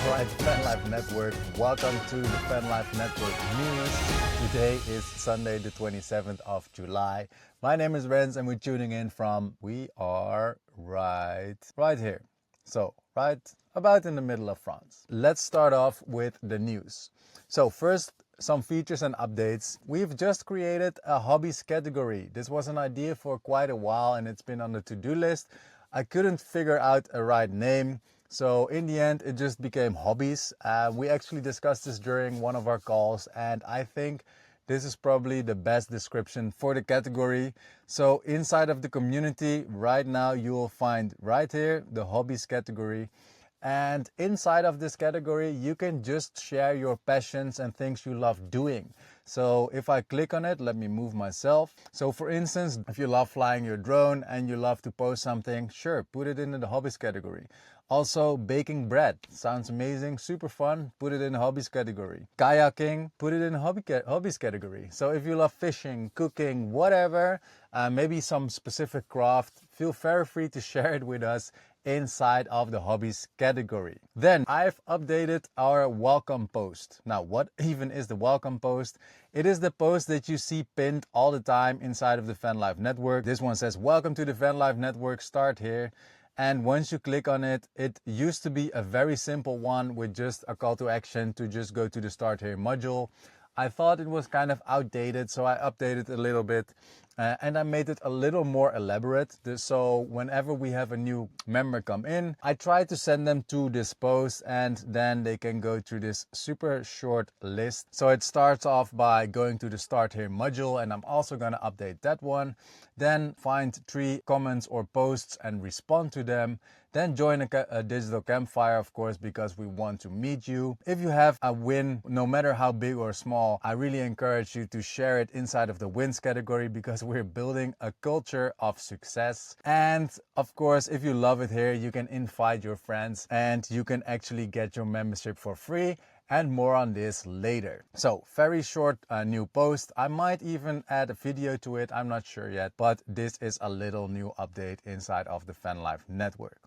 Alright, Vanlife Network, welcome to the Vanlife Network news. Today is Sunday the 27th of July. My name is Rens and we're tuning in we are right here. So, right about in the middle of France. Let's start off with the news. So first, some features and updates. We've just created a hobbies category. This was an idea for quite a while and it's been on the to-do list. I couldn't figure out a right name. So in the end, it just became hobbies. We actually discussed this during one of our calls, and I think this is probably the best description for the category. So inside of the community right now, you will find right here the hobbies category. And inside of this category, you can just share your passions and things you love doing. So if I click on it, let me move myself. So for instance, if you love flying your drone and you love to post something, sure, put it in the hobbies category. Also, baking bread sounds amazing, super fun, put it in the hobbies category. Kayaking, put it in the hobbies category. So if you love fishing, cooking, whatever, maybe some specific craft, feel very free to share it with us inside of the hobbies category. Then I've updated our welcome post. Now, what even is the welcome post? It is the post that you see pinned all the time inside of the Vanlife Network. This one says, welcome to the Vanlife Network, start here. And once you click on it, it used to be a very simple one with just a call to action to just go to the start here module. I thought it was kind of outdated, so I updated a little bit and I made it a little more elaborate. So whenever we have a new member come in, I try to send them to this post and then they can go through this super short list. So it starts off by going to the start here module, and I'm also going to update that one. Then find 3 comments or posts and respond to them. Then join a digital campfire, of course, because we want to meet you. If you have a win, no matter how big or small, I really encourage you to share it inside of the wins category because we're building a culture of success. And of course, if you love it here, you can invite your friends and you can actually get your membership for free. And more on this later. So very short new post. I might even add a video to it. I'm not sure yet, but this is a little new update inside of the Vanlife Network.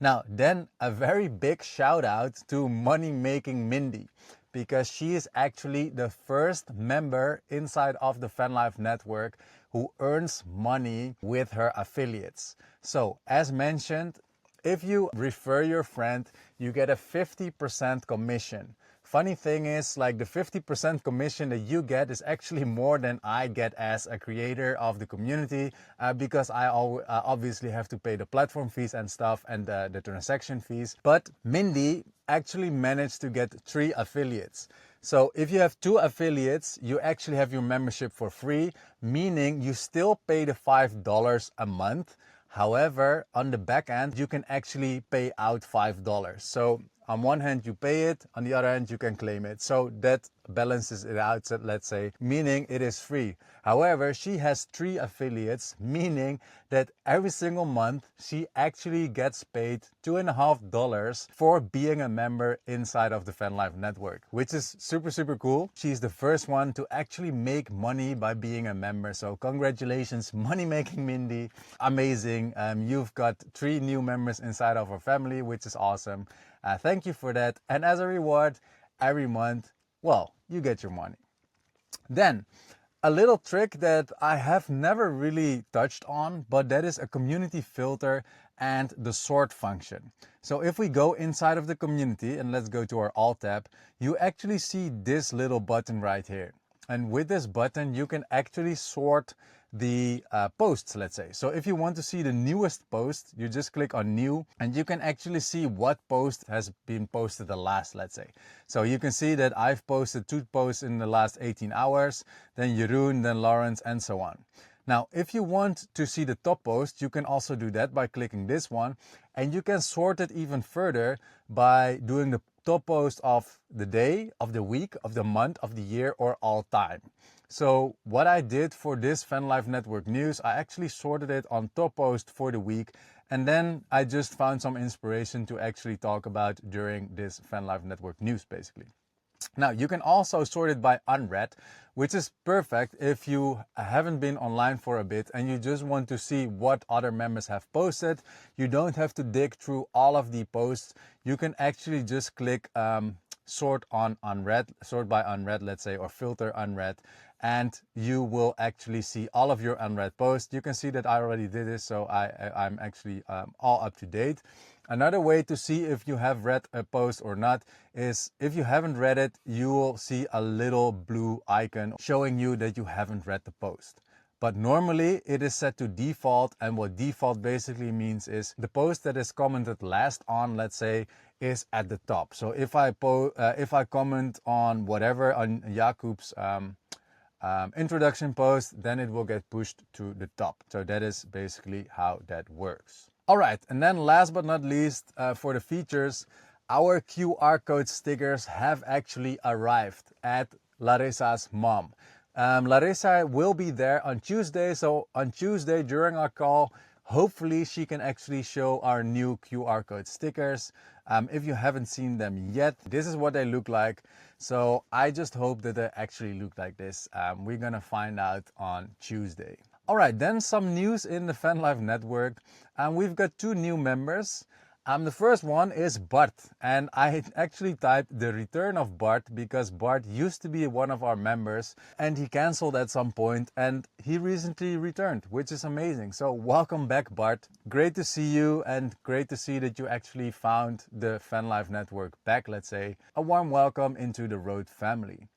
Now, then a very big shout out to Money Making Mindy, because she is actually the first member inside of the Vanlife Network who earns money with her affiliates. So as mentioned, if you refer your friend, you get a 50% commission. Funny thing is, like, the 50% commission that you get is actually more than I get as a creator of the community because I obviously have to pay the platform fees and stuff and the transaction fees. But Mindy actually managed to get 3 affiliates. So if you have 2 affiliates, you actually have your membership for free, meaning you still pay the $5 a month. However, on the back end, you can actually pay out $5. So on one hand, you pay it, on the other hand, you can claim it. So that balances it out, let's say, meaning it is free. However, she has 3 affiliates, meaning that every single month, she actually gets paid $2.50 for being a member inside of the Vanlife Network, which is super, super cool. She's the first one to actually make money by being a member. So congratulations, Money Making Mindy. Amazing. You've got 3 new members inside of our family, which is awesome. Thank you for that. And as a reward, every month, well, you get your money. Then, a little trick that I have never really touched on, but that is a community filter and the sort function. So if we go inside of the community and let's go to our Alt tab, you actually see this little button right here. And with this button, you can actually sort the posts, let's say. So if you want to see the newest post, you just click on new and you can actually see what post has been posted the last, let's say. So you can see that I've posted 2 posts in the last 18 hours, then Jeroen, then Lawrence, and so on. Now, if you want to see the top post, you can also do that by clicking this one, and you can sort it even further by doing the top post of the day, of the week, of the month, of the year, or all time. So what I did for this Vanlife Network news, I actually sorted it on top post for the week, and then I just found some inspiration to actually talk about during this Vanlife Network news, basically. Now you can also sort it by unread, which is perfect if you haven't been online for a bit and you just want to see what other members have posted. You don't have to dig through all of the posts. You can actually just click sort on unread, sort by unread, let's say, or filter unread, and you will actually see all of your unread posts. You can see that I already did this, so I'm actually all up to date. Another way to see if you have read a post or not is if you haven't read it, you will see a little blue icon showing you that you haven't read the post. But normally it is set to default, and what default basically means is the post that is commented last on, let's say, is at the top. So if I comment on whatever, on Jakub's introduction post, then it will get pushed to the top. So that is basically how that works. All right, and then last but not least, for the features, our QR code stickers have actually arrived at Larissa's mom. Larissa will be there on Tuesday, so on Tuesday during our call, hopefully she can actually show our new QR code stickers. If you haven't seen them yet, this is what they look like. So I just hope that they actually look like this. We're gonna find out on Tuesday. All right, then some news in the Vanlife Network. We've got 2 new members. The first one is Bart, and I actually typed the return of Bart because Bart used to be one of our members and he canceled at some point and he recently returned, which is amazing. So welcome back, Bart. Great to see you and great to see that you actually found the Vanlife Network back, let's say. A warm welcome into the Road family.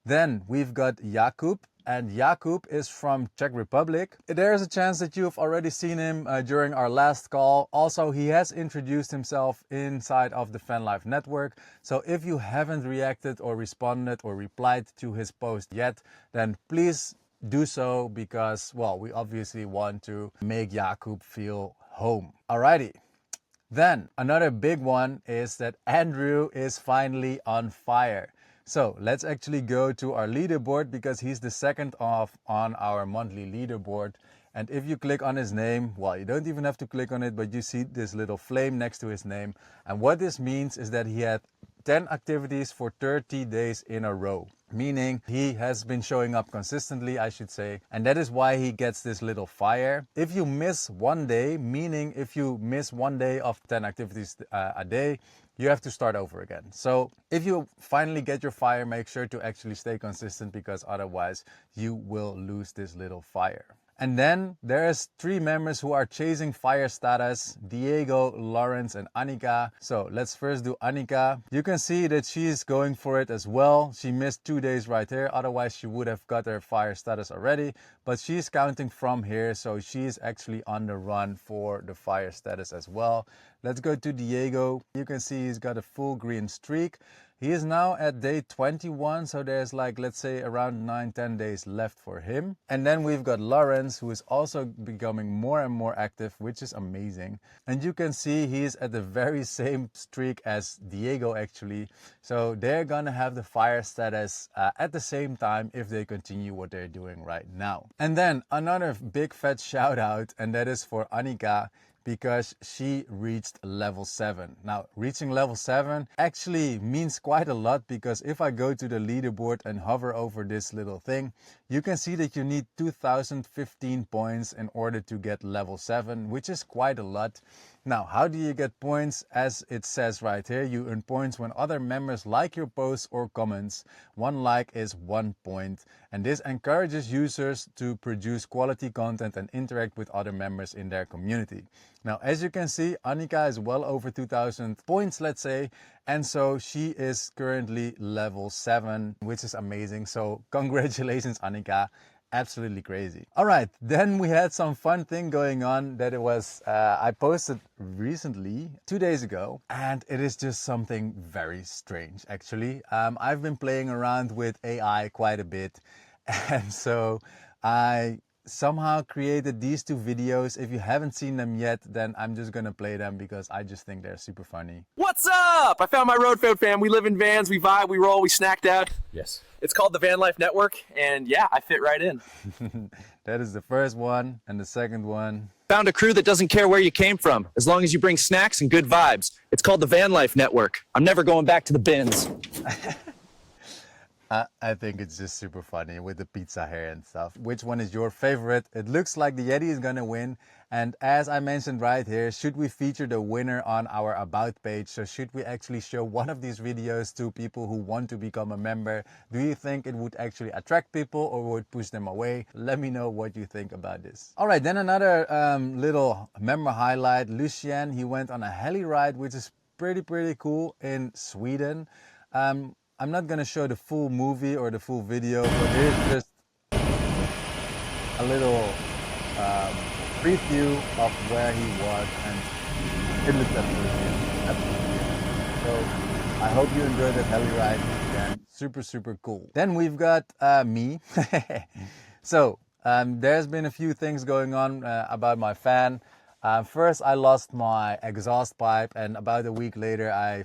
Then we've got Jakub, and Jakub is from Czech Republic. There's a chance that you've already seen him during our last call. Also, he has introduced himself inside of the Vanlife Network. So if you haven't reacted or responded or replied to his post yet, then please do so because, well, we obviously want to make Jakub feel home. Alrighty. Then another big one is that Andrew is finally on fire. So let's actually go to our leaderboard because he's the second off on our monthly leaderboard. And if you click on his name, well, you don't even have to click on it, but you see this little flame next to his name. And what this means is that he had 10 activities for 30 days in a row, meaning he has been showing up consistently, I should say. And that is why he gets this little fire. If you miss one day, meaning if you miss one day of 10 activities a day, you have to start over again. So if you finally get your fire, make sure to actually stay consistent because otherwise you will lose this little fire. And then there's 3 members who are chasing fire status: Diego, Lawrence, and Annika. So let's first do Annika. You can see that she's going for it as well. She missed 2 days right here. Otherwise she would have got her fire status already, but she's counting from here. So she's actually on the run for the fire status as well. Let's go to Diego. You can see he's got a full green streak. He is now at day 21, so there's like, let's say, around 9-10 days left for him. And then we've got Lawrence, who is also becoming more and more active, which is amazing. And you can see he's at the very same streak as Diego actually. So they're gonna have the fire status at the same time if they continue what they're doing right now. And then another big fat shout out, and that is for Annika, because she reached level 7. Now, reaching level 7 actually means quite a lot because if I go to the leaderboard and hover over this little thing, you can see that you need 2015 points in order to get level 7, which is quite a lot. Now, how do you get points? As it says right here, you earn points when other members like your posts or comments. 1 like is 1 point. And this encourages users to produce quality content and interact with other members in their community. Now, as you can see, Annika is well over 2000 points, let's say. And so she is currently level 7, which is amazing. So congratulations, Annika. Absolutely crazy. All right, then we had some fun thing going on that it was I posted recently 2 days ago, and it is just something very strange actually. I've been playing around with AI quite a bit, and so I somehow created these 2 videos. If you haven't seen them yet, then I'm just gonna play them because I just think they're super funny. What's up? I found my road fam. We live in vans, we vibe, we roll, we snacked out. Yes. It's called the Vanlife Network, and yeah, I fit right in. That is the first one, and the second one. Found a crew that doesn't care where you came from, as long as you bring snacks and good vibes. It's called the Vanlife Network. I'm never going back to the bins. I think it's just super funny with the pizza hair and stuff. Which one is your favorite? It looks like the Yeti is gonna win. And as I mentioned right here, should we feature the winner on our About page? So should we actually show one of these videos to people who want to become a member? Do you think it would actually attract people or would push them away? Let me know what you think about this. All right, then another little member highlight. Lucien, he went on a heli ride, which is pretty cool in Sweden. I'm not gonna show the full movie or the full video, but here's just a little preview of where he was, and it looks absolutely. So I hope you enjoyed that heli ride. Again, super cool. Then we've got me. So there's been a few things going on about my fan. First, I lost my exhaust pipe, and about a week later, I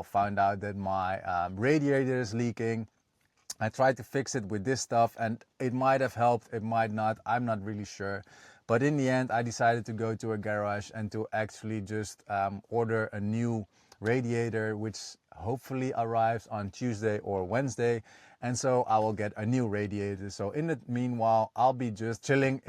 found out that my radiator is leaking. I tried to fix it with this stuff, and it might have helped, it might not, I'm not really sure. But in the end, I decided to go to a garage and to actually just order a new radiator, which hopefully arrives on Tuesday or Wednesday. And so I will get a new radiator. So in the meanwhile, I'll be just chilling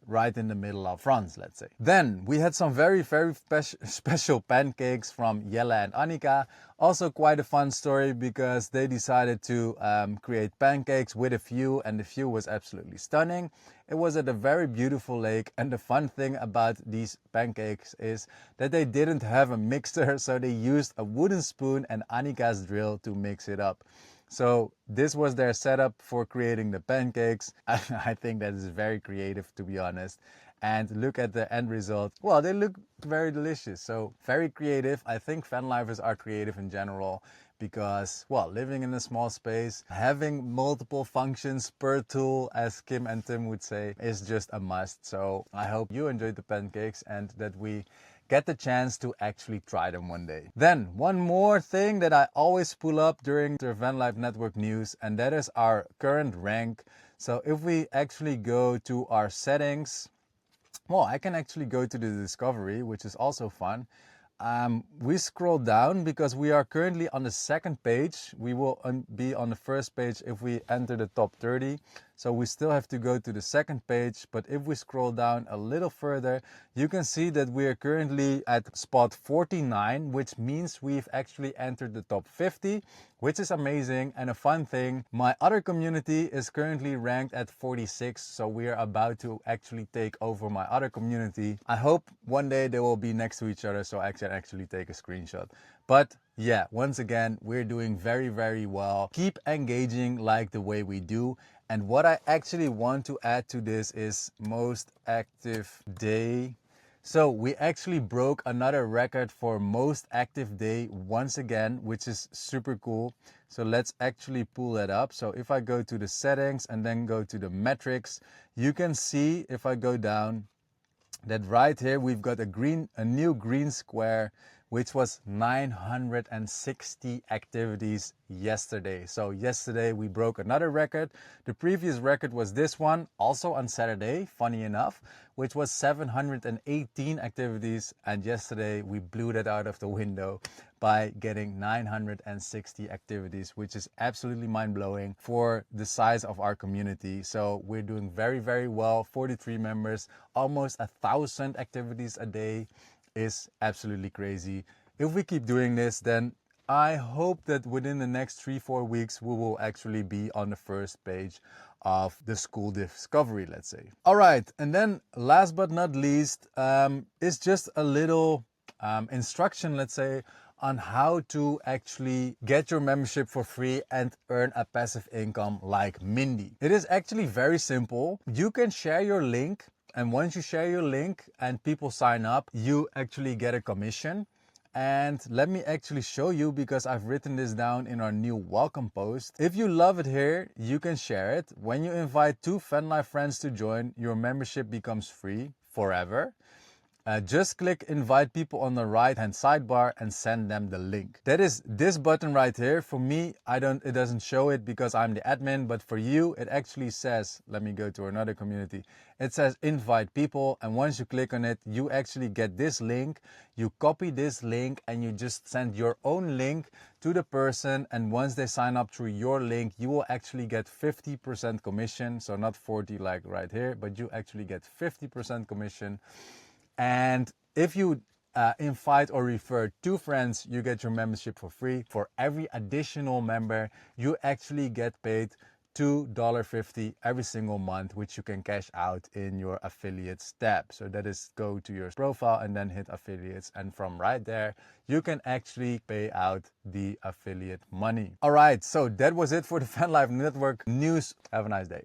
right in the middle of France, let's say. Then we had some very special pancakes from Jelle and Annika. Also quite a fun story because they decided to create pancakes with a view, and the view was absolutely stunning. It was at a very beautiful lake, and the fun thing about these pancakes is that they didn't have a mixer, so they used a wooden spoon and Annika's drill to mix it up. So this was their setup for creating the pancakes. I think that is very creative, to be honest. And look at the end result. Well, they look very delicious. So very creative. I think fan lifers are creative in general because, well, living in a small space, having multiple functions per tool, as Kim and Tim would say, is just a must. So I hope you enjoyed the pancakes and that we get the chance to actually try them one day. Then one more thing that I always pull up during the Vanlife Network news, and that is our current rank. So if we actually go to our settings, well, I can actually go to the discovery, which is also fun. We scroll down because we are currently on the second page. We will be on the first page if we enter the top 30. So we still have to go to the second page. But if we scroll down a little further, you can see that we are currently at spot 49, which means we've actually entered the top 50, which is amazing. And a fun thing, my other community is currently ranked at 46. So we are about to actually take over my other community. I hope one day they will be next to each other so I can actually take a screenshot. But yeah, once again, we're doing very well. Keep engaging like the way we do. And what I actually want to add to this is most active day. So we actually broke another record for most active day once again, which is super cool. So let's actually pull that up. So if I go to the settings and then go to the metrics, you can see if I go down that right here we've got a new green square, which was 960 activities yesterday. So yesterday we broke another record. The previous record was this one, also on Saturday, funny enough, which was 718 activities. And yesterday we blew that out of the window by getting 960 activities, which is absolutely mind-blowing for the size of our community. So we're doing very well. 43 members, almost 1,000 activities a day is absolutely crazy. If we keep doing this, then I hope that within the next 3-4 weeks we will actually be on the first page of the school discovery, let's say. All right, and then last but not least is just a little instruction, let's say, on how to actually get your membership for free and earn a passive income like Mindy. It is actually very simple. You can share your link, and once you share your link and people sign up, you actually get a commission. And let me actually show you, because I've written this down in our new welcome post. If you love it here, you can share it. When you invite 2 FanLife friends to join, your membership becomes free forever. Just click invite people on the right hand sidebar and send them the link. That is this button right here. For me, it doesn't show it because I'm the admin, but for you, it actually says, let me go to another community. It says invite people, and once you click on it, you actually get this link. You copy this link and you just send your own link to the person, and once they sign up through your link, you will actually get 50% commission. So not 40 like right here, but you actually get 50% commission. And if you invite or refer 2 friends, you get your membership for free. For every additional member, you actually get paid $2.50 every single month, which you can cash out in your affiliates tab. So that is, go to your profile and then hit affiliates, and from right there you can actually pay out the affiliate money. All right, so that was it for the Vanlife Network news. Have a nice day.